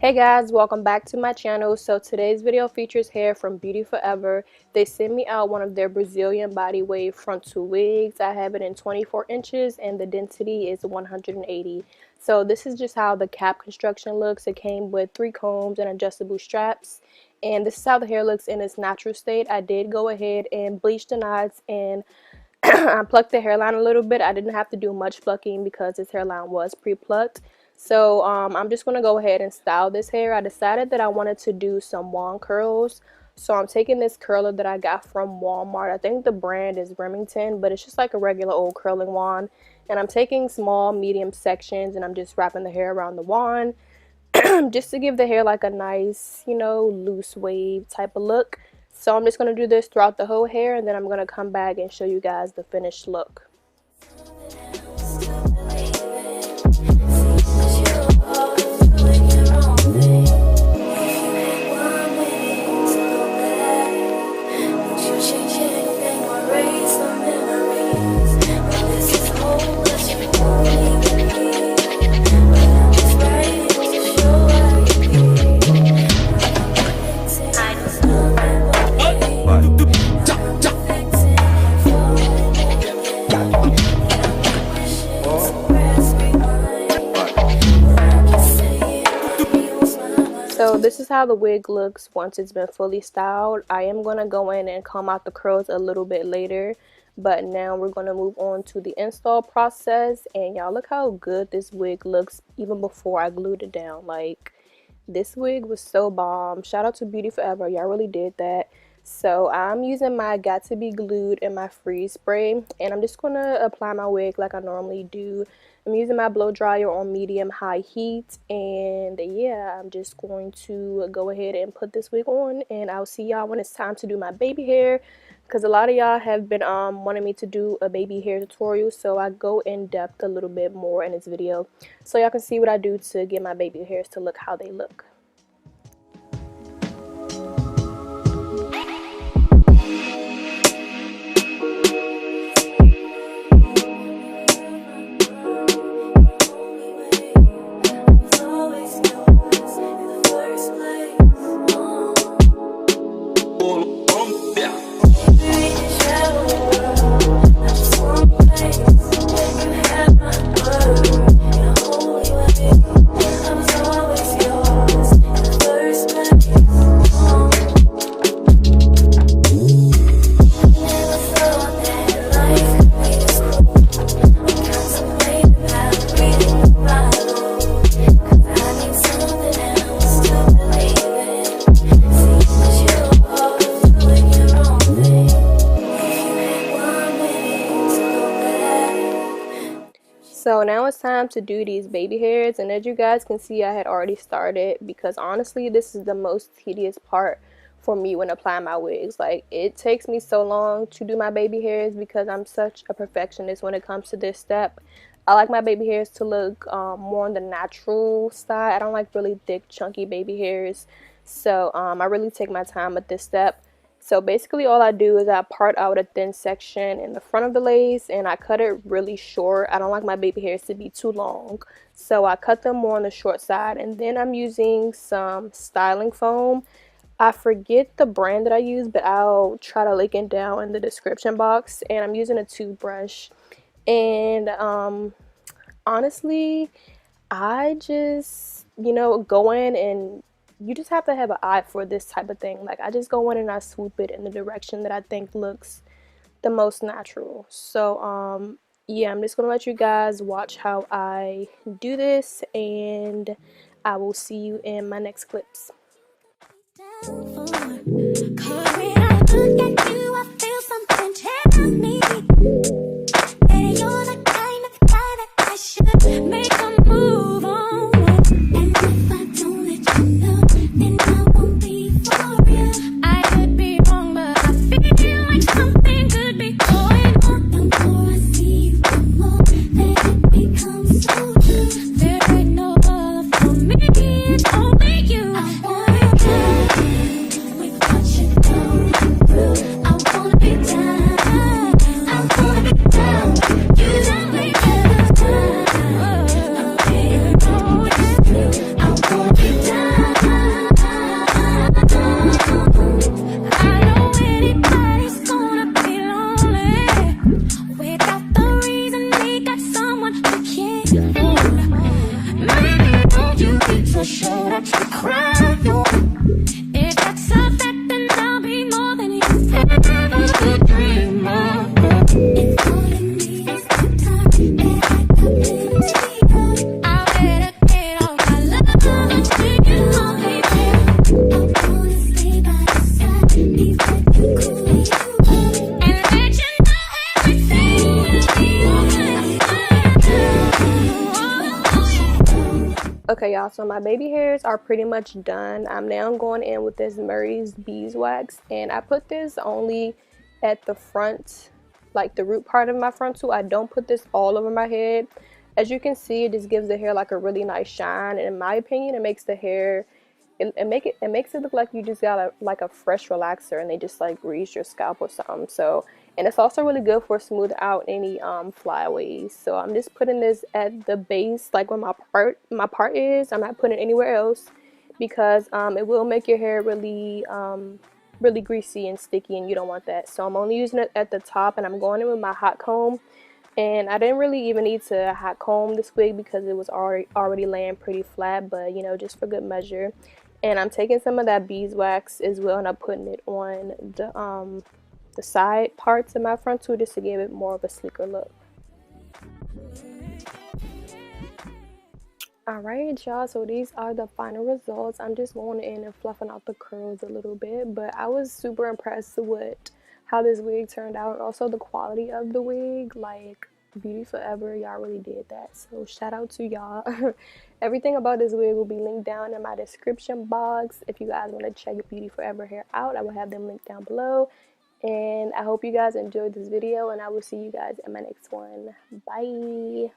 Hey guys, welcome back to my channel. So today's video features hair from Beauty Forever. They sent me out one of their Brazilian body wave frontal wigs. I have it in 24 inches and the density is 180. So this is just how the cap construction looks. It came with 3 combs and adjustable straps. And this is how the hair looks in its natural state. I did go ahead and bleach the knots and I plucked the hairline a little bit. I didn't have to do much plucking because this hairline was pre-plucked. So I'm just going to go ahead and style this hair. I decided that I wanted to do some wand curls. So I'm taking this curler that I got from Walmart. I think the brand is Remington, but it's just like a regular old curling wand. And I'm taking small, medium sections and I'm just wrapping the hair around the wand just to give the hair like a nice, loose wave type of look. So I'm just going to do this throughout the whole hair and then I'm going to come back and show you guys the finished look. So this is how the wig looks once it's been fully styled. I am going to go in and comb out the curls a little bit later, but now we're going to move on to the install process. And y'all, look how good this wig looks even before I glued it down. Like, this wig was so bomb. Shout out to Beauty Forever, y'all really did that. So I'm using my Got To Be Glued and my freeze spray, and I'm just going to apply my wig like I normally do. I'm using my blow dryer on medium high heat, and yeah, I'm just going to go ahead and put this wig on, and I'll see y'all when it's time to do my baby hair, because a lot of y'all have been wanting me to do a baby hair tutorial, so I go in depth a little bit more in this video so y'all can see what I do to get my baby hairs to look how they look. So now it's time to do these baby hairs, and as you guys can see, I had already started because honestly this is the most tedious part for me when applying my wigs. Like, it takes me so long to do my baby hairs because I'm such a perfectionist when it comes to this step. I like my baby hairs to look more on the natural side. I don't like really thick chunky baby hairs, so I really take my time with this step. So basically all I do is I part out a thin section in the front of the lace and I cut it really short. I don't like my baby hairs to be too long, so I cut them more on the short side, and then I'm using some styling foam. I forget the brand that I use, but I'll try to link it down in the description box. And I'm using a toothbrush, and honestly I just go in, and you just have to have an eye for this type of thing. Like, I just go in and I swoop it in the direction that I think looks the most natural. So yeah, I'm just gonna let you guys watch how I do this, and I will see you in my next clips. Okay, y'all, so my baby hairs are pretty much done. I'm now going in with this Murray's beeswax, and I put this only at the front, like the root part of my frontal. I don't put this all over my head. As you can see, it just gives the hair like a really nice shine, and in my opinion, it makes the hair it makes it look like you just got a fresh relaxer and they just like grease your scalp or something. So, and it's also really good for smooth out any flyaways. So I'm just putting this at the base, like where my part is. I'm not putting it anywhere else because it will make your hair really really greasy and sticky, and you don't want that. So I'm only using it at the top, and I'm going in with my hot comb. And I didn't really even need to hot comb this wig because it was already laying pretty flat, but you know, just for good measure. And I'm taking some of that beeswax as well, and I'm putting it on the side parts of my frontal just to give it more of a sleeker look. Alright, y'all, so these are the final results. I'm just going in and fluffing out the curls a little bit, but I was super impressed with how this wig turned out, and also the quality of the wig. Like, Beauty Forever, y'all really did that, so shout out to y'all. Everything about this wig will be linked down in my description box. If you guys want to check Beauty Forever hair out, I will have them linked down below. And I hope you guys enjoyed this video, and I will see you guys in my next one. Bye.